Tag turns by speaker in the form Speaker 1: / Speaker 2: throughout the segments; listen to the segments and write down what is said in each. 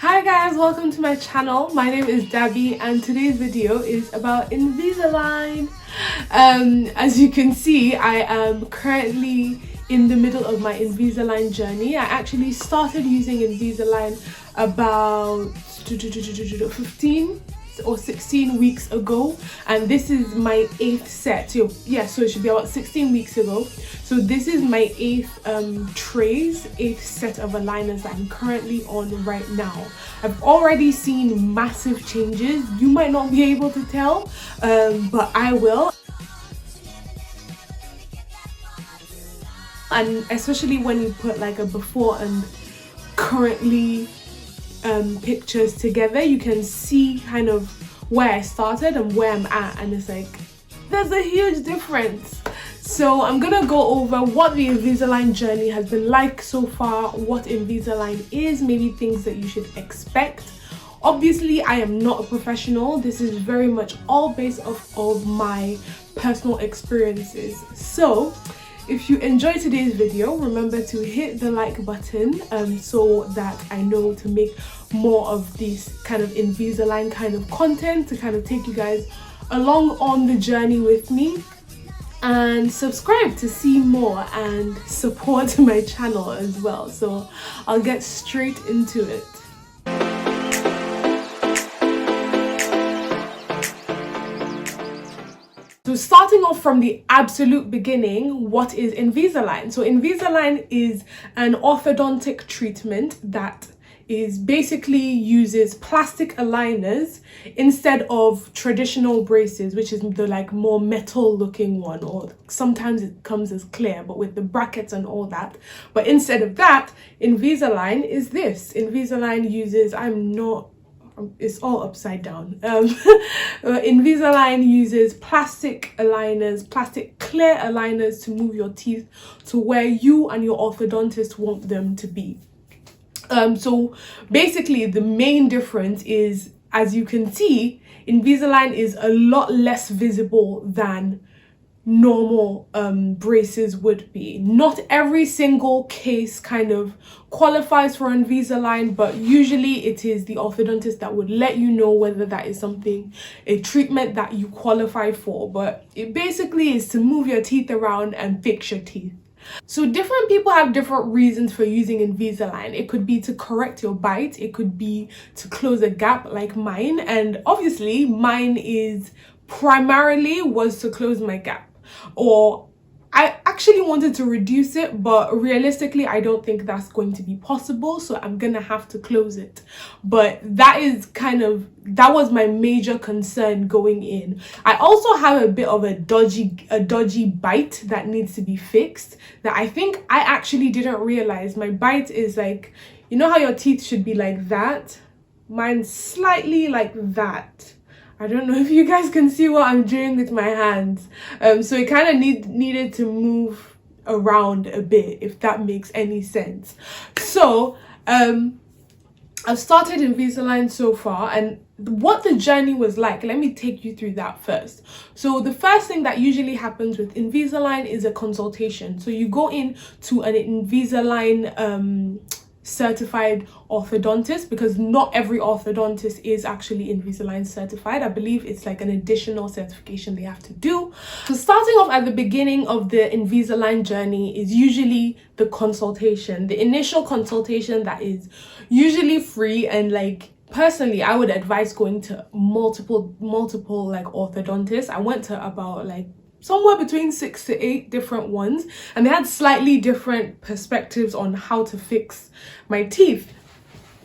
Speaker 1: Hi guys, welcome to my channel. My name is Dabby and today's video is about Invisalign. As you can see, I am currently in the middle of my Invisalign journey. I actually started using Invisalign about 15 or 16 weeks ago, and this is my 8th set. So yeah, so it should be about 16 weeks ago. So this is my 8th set of aligners that I'm currently on right now. I've already seen massive changes. You might not be able to tell, but I will. And especially when you put like a before and currently pictures together, you can see kind of where I started and where I'm at, and it's like there's a huge difference. So I'm gonna go over what the Invisalign journey has been like so far, what Invisalign is, maybe things that you should expect. Obviously, I am not a professional. This is very much all based off of my personal experiences. So if you enjoyed today's video, remember to hit the like button so that I know to make more of this kind of Invisalign kind of content to kind of take you guys along on the journey with me, and subscribe to see more and support my channel as well. So I'll get straight into it. So starting off from the absolute beginning, what is Invisalign? So Invisalign is an orthodontic treatment that is basically uses plastic aligners instead of traditional braces, which is the like more metal looking one, or sometimes it comes as clear but with the brackets and all that. But instead of that, Invisalign is this. Invisalign uses, it's all upside down. Invisalign uses plastic aligners, plastic clear aligners to move your teeth to where you and your orthodontist want them to be. So basically the main difference is, as you can see, Invisalign is a lot less visible than normal braces would be. Not every single case kind of qualifies for Invisalign, but usually it is the orthodontist that would let you know whether that is a treatment that you qualify for. But it basically is to move your teeth around and fix your teeth. So different people have different reasons for using Invisalign. It could be to correct your bite, it could be to close a gap like mine, and obviously mine is primarily was to close my gap. Or I actually wanted to reduce it, but realistically I don't think that's going to be possible, so I'm gonna have to close it. But that was my major concern going in. I also have a bit of a dodgy bite that needs to be fixed, that I think I actually didn't realize. My bite is like, you know how your teeth should be like that? Mine's slightly like that. I don't know if you guys can see what I'm doing with my hands. So it kind of needed to move around a bit, if that makes any sense. So I've started Invisalign so far, and what the journey was like, let me take you through that first. So the first thing that usually happens with Invisalign is a consultation. So you go in to an Invisalign certified orthodontist, because not every orthodontist is actually Invisalign certified. I believe it's like an additional certification they have to do. So starting off at the beginning of the Invisalign journey is usually the consultation, the initial consultation that is usually free, and like personally I would advise going to multiple like orthodontists. I went to about like somewhere between 6 to 8 different ones, and they had slightly different perspectives on how to fix my teeth.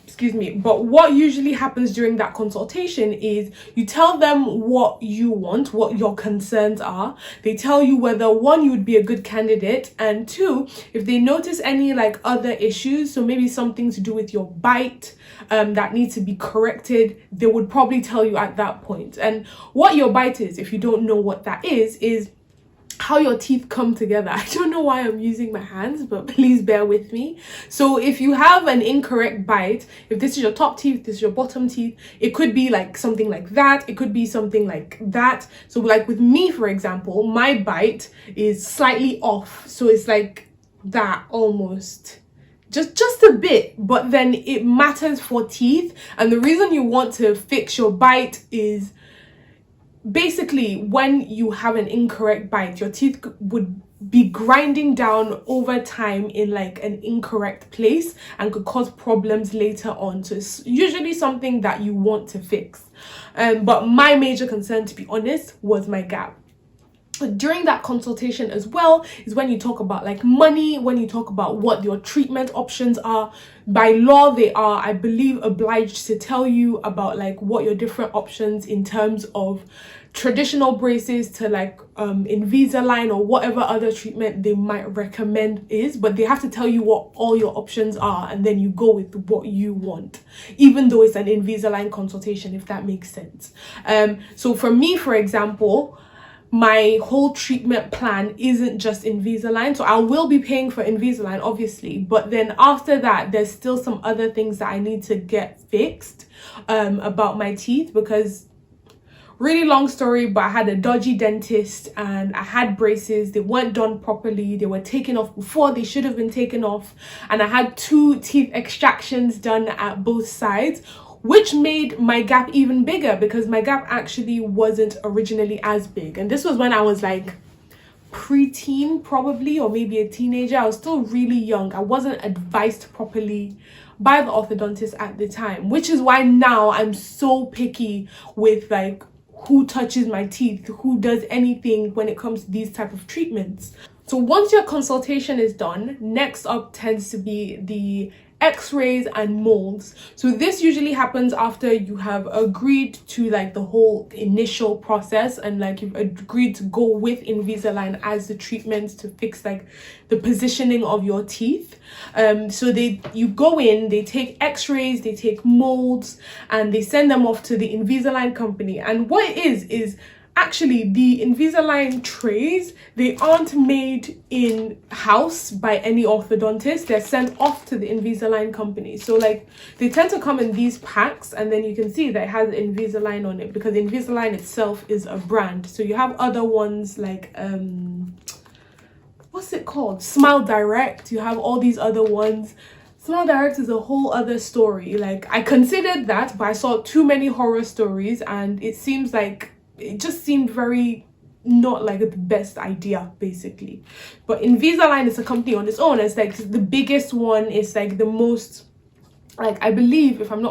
Speaker 1: Excuse me. But what usually happens during that consultation is you tell them what you want, what your concerns are. They tell you whether, one, you would be a good candidate, and two, if they notice any like other issues, so maybe something to do with your bite that needs to be corrected, they would probably tell you at that point. And what your bite is, if you don't know what that is how your teeth come together. I don't know why I'm using my hands, but please bear with me. So if you have an incorrect bite, if this is your top teeth, this is your bottom teeth, it could be like something like that, it could be something like that. So like with me, for example, my bite is slightly off, so it's like that almost, just a bit, but then it matters for teeth. And the reason you want to fix your bite is basically when you have an incorrect bite, your teeth would be grinding down over time in like an incorrect place and could cause problems later on. So it's usually something that you want to fix. But my major concern, to be honest, was my gap. During that consultation as well is when you talk about like money, when you talk about what your treatment options are. By law, they are, I believe, obliged to tell you about like what your different options in terms of traditional braces to like Invisalign or whatever other treatment they might recommend is, but they have to tell you what all your options are, and then you go with what you want, even though it's an Invisalign consultation, if that makes sense. So for me, for example, my whole treatment plan isn't just Invisalign. So I will be paying for Invisalign, obviously, but then after that, there's still some other things that I need to get fixed about my teeth, because really long story, but I had a dodgy dentist and I had braces. They weren't done properly. They were taken off before they should have been taken off. And I had 2 teeth extractions done at both sides, which made my gap even bigger, because my gap actually wasn't originally as big. And this was when I was like preteen probably, or maybe a teenager. I was still really young. I wasn't advised properly by the orthodontist at the time, which is why now I'm so picky with like who touches my teeth, who does anything when it comes to these type of treatments. So once your consultation is done, next up tends to be the x-rays and molds. So this usually happens after you have agreed to like the whole initial process, and like you've agreed to go with Invisalign as the treatment to fix like the positioning of your teeth. So you go in, they take x-rays, they take molds, and they send them off to the Invisalign company. And what it is actually the Invisalign trays, they aren't made in-house by any orthodontist. They're sent off to the Invisalign company. So like they tend to come in these packs, and then you can see that it has Invisalign on it, because Invisalign itself is a brand. So you have other ones like what's it called, Smile Direct. You have all these other ones. Smile Direct is a whole other story. Like I considered that, but I saw too many horror stories, and it seems like it just seemed very not like the best idea, basically. But Invisalign is a company on its own. It's like the biggest one. It's like the most, like, I believe, if I'm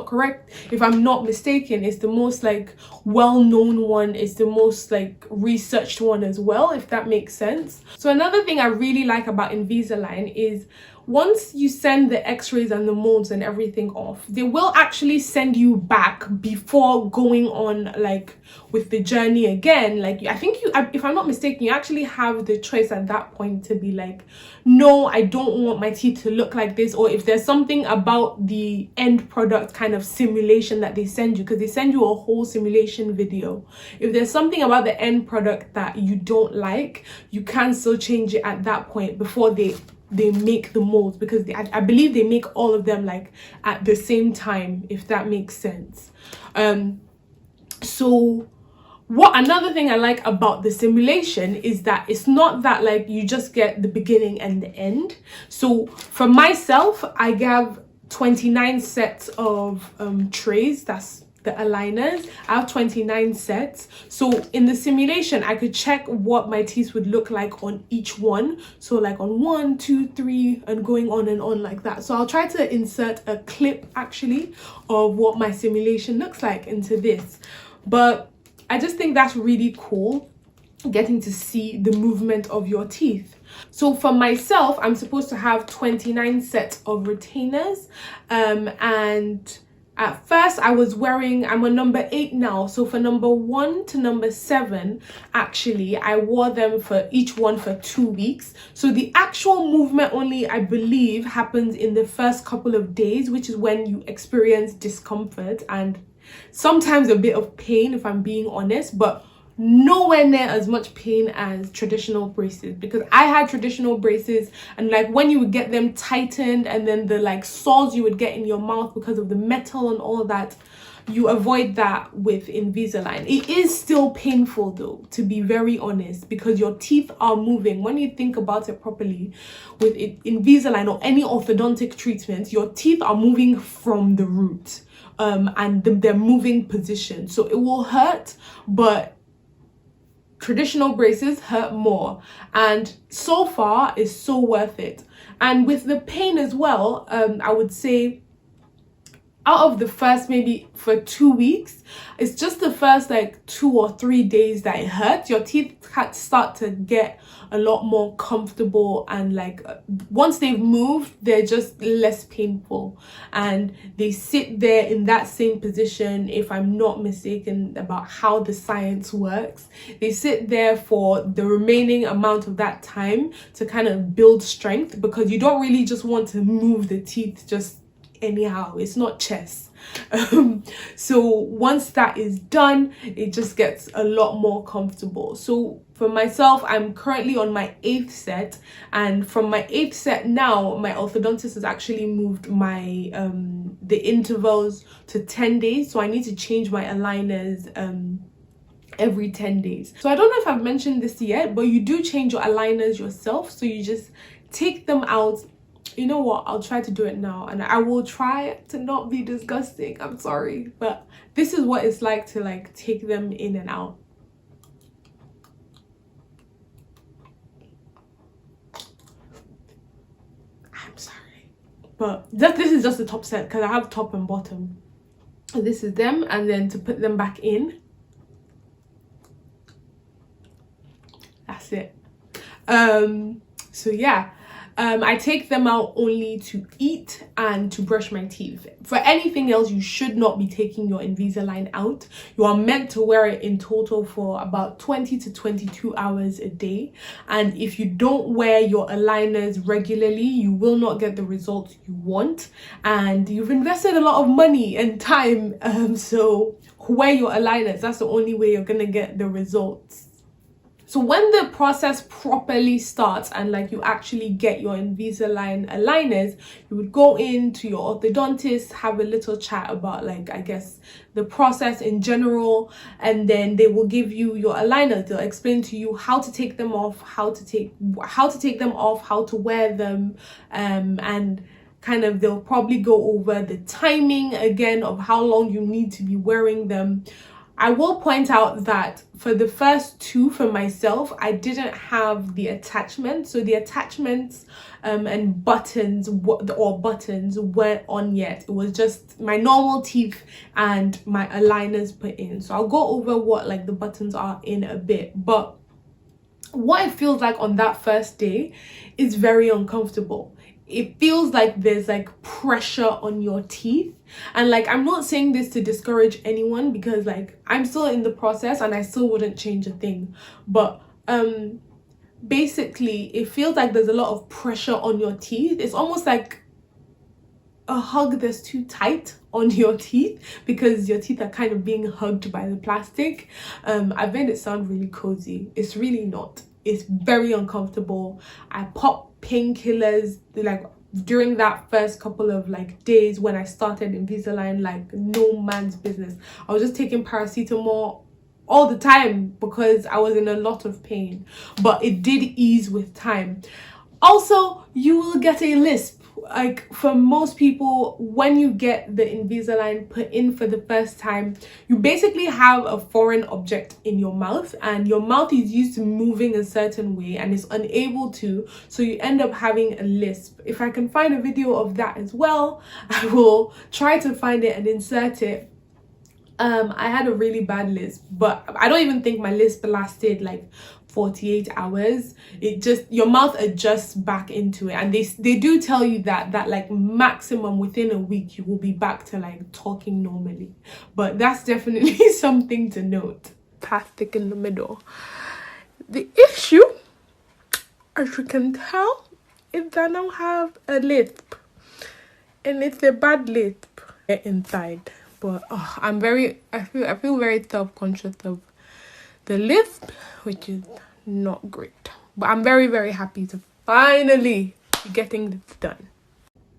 Speaker 1: not mistaken, it's the most like well-known one. It's the most like researched one as well, if that makes sense. So another thing I really like about Invisalign is once you send the x-rays and the molds and everything off, they will actually send you back before going on like with the journey again. Like I think if I'm not mistaken, you actually have the choice at that point to be like, no, I don't want my teeth to look like this. Or if there's something about the end product kind of simulation that they send you, because they send you a whole simulation video, if there's something about the end product that you don't like, you can still change it at that point before they make the molds, because I believe they make all of them like at the same time, if that makes sense. So another thing I like about the simulation is that it's not that like you just get the beginning and the end. So for myself, I have 29 sets of trays. That's the aligners. I have 29 sets. So in the simulation, I could check what my teeth would look like on each one. So like on 1, 2, 3, and going on and on like that. So I'll try to insert a clip actually of what my simulation looks like into this. But I just think that's really cool, getting to see the movement of your teeth. So for myself, I'm supposed to have 29 sets of retainers, and at first I'm on number 8 now. So for number 1 to number 7, actually, I wore them for each one for 2 weeks. So the actual movement only, I believe, happens in the first couple of days, which is when you experience discomfort and sometimes a bit of pain, if I'm being honest. But nowhere near as much pain as traditional braces, because I had traditional braces, and like when you would get them tightened and then the like sores you would get in your mouth because of the metal and all that, you avoid that with Invisalign. It is still painful though, to be very honest, because your teeth are moving. When you think about it properly, with Invisalign or any orthodontic treatment, your teeth are moving from the root, and they're moving position, so it will hurt, but traditional braces hurt more, and so far is so worth it. And with the pain as well, I would say out of the first, maybe for 2 weeks, it's just the first like 2 or 3 days that it hurts. Your teeth start to get a lot more comfortable, and like once they've moved, they're just less painful, and they sit there in that same position, if I'm not mistaken about how the science works. They sit there for the remaining amount of that time to kind of build strength, because you don't really just want to move the teeth just anyhow. It's not chess. So once that is done, it just gets a lot more comfortable. So for myself, I'm currently on my 8th set, and from my 8th set now, my orthodontist has actually moved my the intervals to 10 days, so I need to change my aligners every 10 days. So I don't know if I've mentioned this yet, but you do change your aligners yourself. So you just take them out. You know what, I'll try to do it now, and I will try to not be disgusting. I'm sorry, but this is what it's like to like take them in and out. I'm sorry, but this is just the top set, because I have top and bottom. So this is them, and then to put them back in, that's it. So yeah, I take them out only to eat and to brush my teeth. For anything else, you should not be taking your Invisalign out. You are meant to wear it in total for about 20 to 22 hours a day. And if you don't wear your aligners regularly, you will not get the results you want. And you've invested a lot of money and time. So wear your aligners. That's the only way you're gonna get the results. So when the process properly starts and like you actually get your Invisalign aligners, you would go into your orthodontist, have a little chat about like, I guess, the process in general, and then they will give you your aligners. They'll explain to you how to take them off, how to take them off, how to wear them, and kind of they'll probably go over the timing again of how long you need to be wearing them. I will point out that for the first 2 for myself, I didn't have the attachment. So the attachments and buttons weren't on yet. It was just my normal teeth and my aligners put in. So I'll go over what like the buttons are in a bit. But what it feels like on that first day is very uncomfortable. It feels like there's like pressure on your teeth, and like I'm not saying this to discourage anyone, because like I'm still in the process and I still wouldn't change a thing, but basically it feels like there's a lot of pressure on your teeth. It's almost like a hug that's too tight on your teeth, because your teeth are kind of being hugged by the plastic. I've made it sound really cozy. It's really not. It's very uncomfortable. I pop painkillers like during that first couple of like days when I started Invisalign, like no man's business. I was just taking paracetamol all the time because I was in a lot of pain, but it did ease with time. Also, you will get a lisp. Like for most people, when you get the Invisalign put in for the first time, you basically have a foreign object in your mouth, and your mouth is used to moving a certain way and is unable to, so you end up having a lisp. If I can find a video of that as well, I will try to find it and insert it. I had a really bad lisp, but I don't even think my lisp lasted like 48 hours. It just, your mouth adjusts back into it, and they do tell you that like maximum within a week you will be back to like talking normally, but that's definitely something to note. Plastic in the middle. The issue, as you can tell, is that I now have a lisp, and it's a bad lisp inside. But I feel very self-conscious of the lift, which is not great. But I'm very, very happy to finally be getting this done.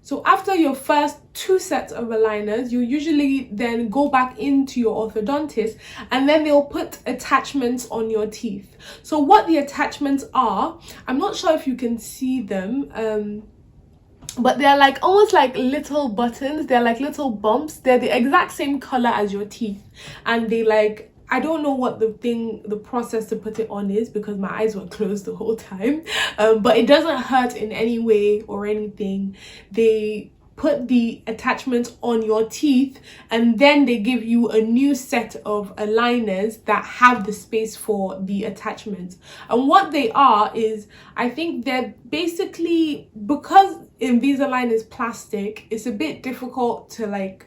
Speaker 1: So after your first 2 sets of aligners, you usually then go back into your orthodontist and then they'll put attachments on your teeth. So what the attachments are, I'm not sure if you can see them, but they're like almost like little buttons. They're like little bumps. They're the exact same color as your teeth, and they like, I don't know what the process to put it on is because my eyes were closed the whole time, but it doesn't hurt in any way or anything. They put the attachments on your teeth and then they give you a new set of aligners that have the space for the attachments. And what they are is, I think they're basically, because Invisalign is plastic, it's a bit difficult to like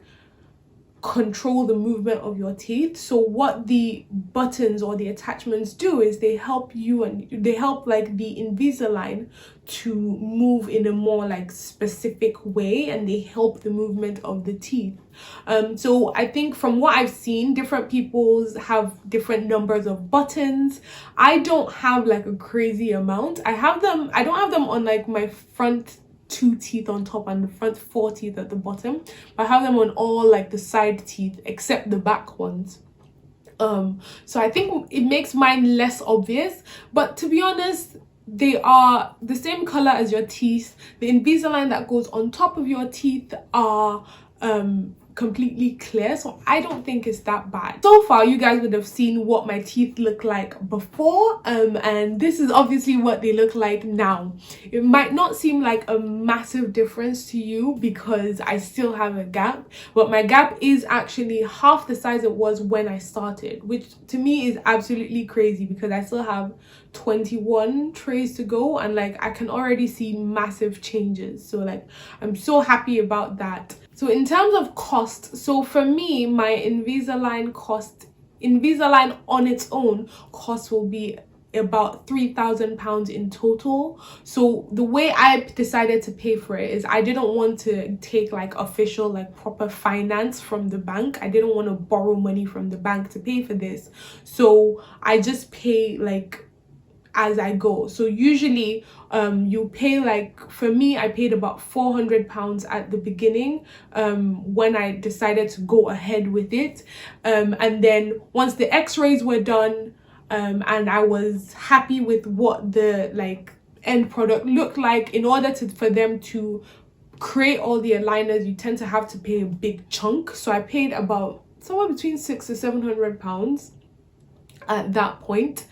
Speaker 1: control the movement of your teeth. So what the buttons or the attachments do is they help you, and they help like the Invisalign to move in a more like specific way, and they help the movement of the teeth. So I think from what I've seen, different people's have different numbers of buttons. I don't have like a crazy amount. I don't have them on like my front 2 teeth on top and the front 4 teeth at the bottom, but I have them on all like the side teeth except the back ones. So I think it makes mine less obvious, but to be honest, they are the same color as your teeth. The Invisalign that goes on top of your teeth are completely clear, so I don't think it's that bad. So far you guys would have seen what my teeth look like before, and this is obviously what they look like now. It might not seem like a massive difference to you because I still have a gap, but my gap is actually half the size it was when I started, which to me is absolutely crazy because I still have 21 trays to go and like I can already see massive changes. So like I'm so happy about that. So in terms of cost, so for me, my Invisalign on its own cost will be about £3,000 in total. So the way I decided to pay for it is I didn't want to take like official like proper finance from the bank. I didn't want to borrow money from the bank to pay for this. So I just pay like as I go. So usually you pay, like for me I paid about £400 at the beginning when I decided to go ahead with it, and then once the x-rays were done and I was happy with what the like end product looked like, in order for them to create all the aligners you tend to have to pay a big chunk. So I paid about somewhere between £600 to £700 at that point.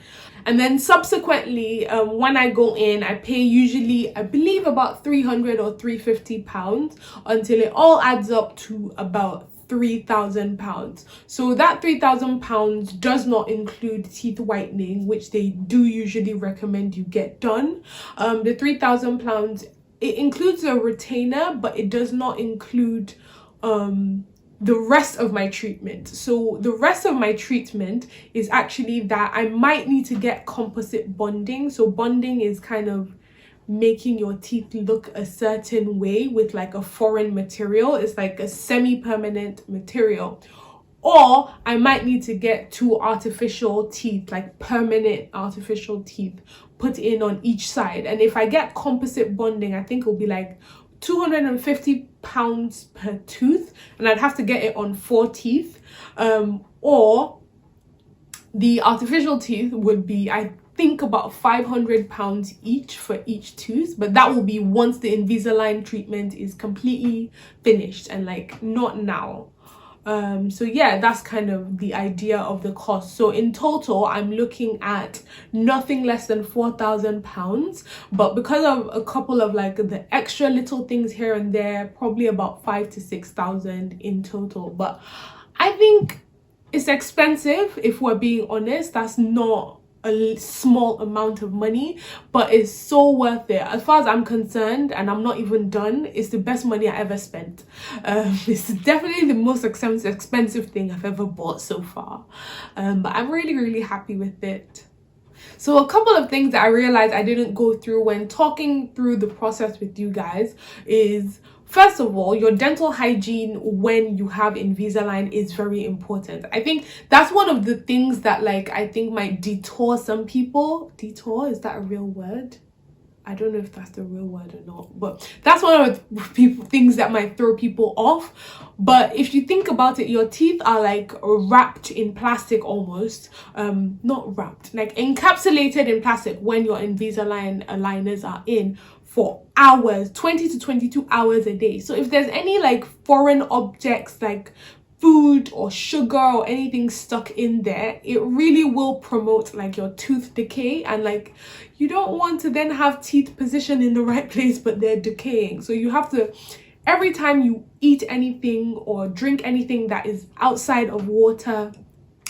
Speaker 1: And then subsequently, when I go in, I pay usually, I believe, about £300 or £350 until it all adds up to about £3,000. So that £3,000 does not include teeth whitening, which they do usually recommend you get done. The £3,000, it includes a retainer, but it does not include the rest of my treatment. So the rest of my treatment is actually that I might need to get composite bonding. So bonding is kind of making your teeth look a certain way with like a foreign material. It's like a semi-permanent material. Or I might need to get 2 artificial teeth, like permanent artificial teeth, put in on each side. And if I get composite bonding, I think it'll be like £250 per tooth, and I'd have to get it on 4 teeth. Or the artificial teeth would be, I think, about £500 each for each tooth, but that will be once the Invisalign treatment is completely finished, and like not now. So yeah, that's kind of the idea of the cost. So in total, I'm looking at nothing less than £4,000, but because of a couple of like the extra little things here and there, probably about 5,000 to 6,000 in total. But I think it's expensive, if we're being honest. That's not a small amount of money, but it's so worth it as far as I'm concerned, and I'm not even done. It's the best money I ever spent. It's definitely the most expensive thing I've ever bought so far, but I'm really happy with it. So a couple of things that I realized I didn't go through when talking through the process with you guys is, First of all, your dental hygiene when you have Invisalign is very important. I think that's one of the things that like I think might detour some people. Detour, is that a real word? I don't know if that's the real word or not, but that's one of the things that might throw people off. But if you think about it, your teeth are like wrapped in plastic almost. Not wrapped, like encapsulated in plastic when your Invisalign aligners are in for hours, 20 to 22 hours a day. So if there's any like foreign objects like food or sugar or anything stuck in there, it really will promote like your tooth decay, and like you don't want to then have teeth positioned in the right place but they're decaying. So you have to, every time you eat anything or drink anything that is outside of water,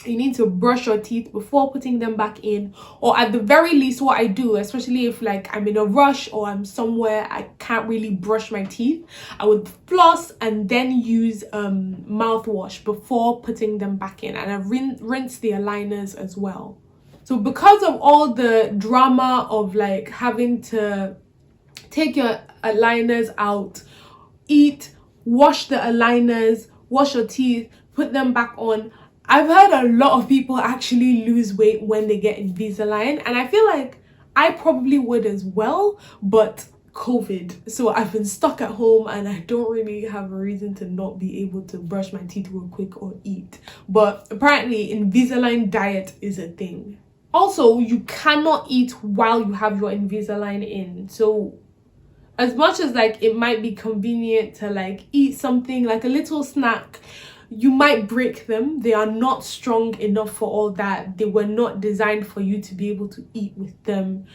Speaker 1: you need to brush your teeth before putting them back in. Or at the very least, what I do, especially if like I'm in a rush or I'm somewhere I can't really brush my teeth, I would floss and then use mouthwash before putting them back in, and I rinse the aligners as well. So because of all the drama of like having to take your aligners out, eat, wash the aligners, wash your teeth, put them back on, I've heard a lot of people actually lose weight when they get Invisalign, and I feel like I probably would as well, but COVID. So I've been stuck at home and I don't really have a reason to not be able to brush my teeth real quick or eat. But apparently Invisalign diet is a thing. Also, you cannot eat while you have your Invisalign in. So as much as like it might be convenient to like eat something like a little snack, you might break them. They are not strong enough for all that. They were not designed for you to be able to eat with them.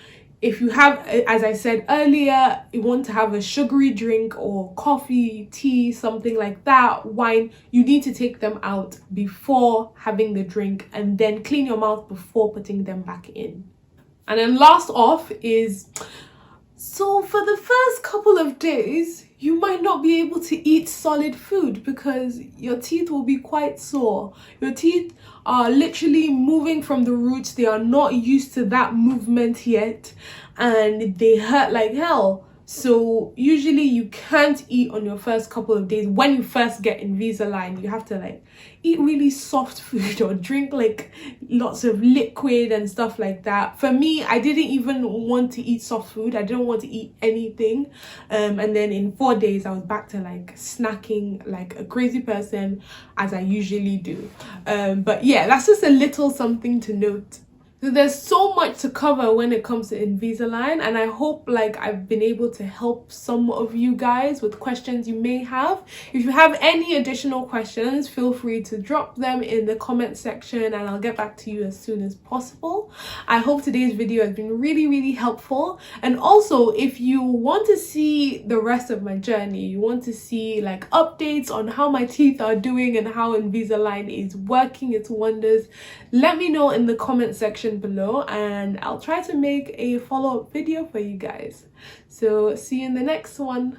Speaker 1: If you have, as I said earlier, you want to have a sugary drink or coffee, tea, something like that, wine, you need to take them out before having the drink and then clean your mouth before putting them back in. And then last off is, so for the first couple of days, you might not be able to eat solid food because your teeth will be quite sore. Your teeth are literally moving from the roots. They are not used to that movement yet and they hurt like hell. So usually you can't eat on your first couple of days. When you first get Invisalign, you have to like eat really soft food or drink like lots of liquid and stuff like that. For me, I didn't even want to eat soft food. I didn't want to eat anything. And then in 4 days, I was back to like snacking like a crazy person as I usually do. But yeah, that's just a little something to note. So there's so much to cover when it comes to Invisalign, and I hope like I've been able to help some of you guys with questions you may have. If you have any additional questions, feel free to drop them in the comment section and I'll get back to you as soon as possible. I hope today's video has been really helpful. And also, if you want to see the rest of my journey, you want to see like updates on how my teeth are doing and how Invisalign is working its wonders, let me know in the comment section below and I'll try to make a follow-up video for you guys. So see you in the next one.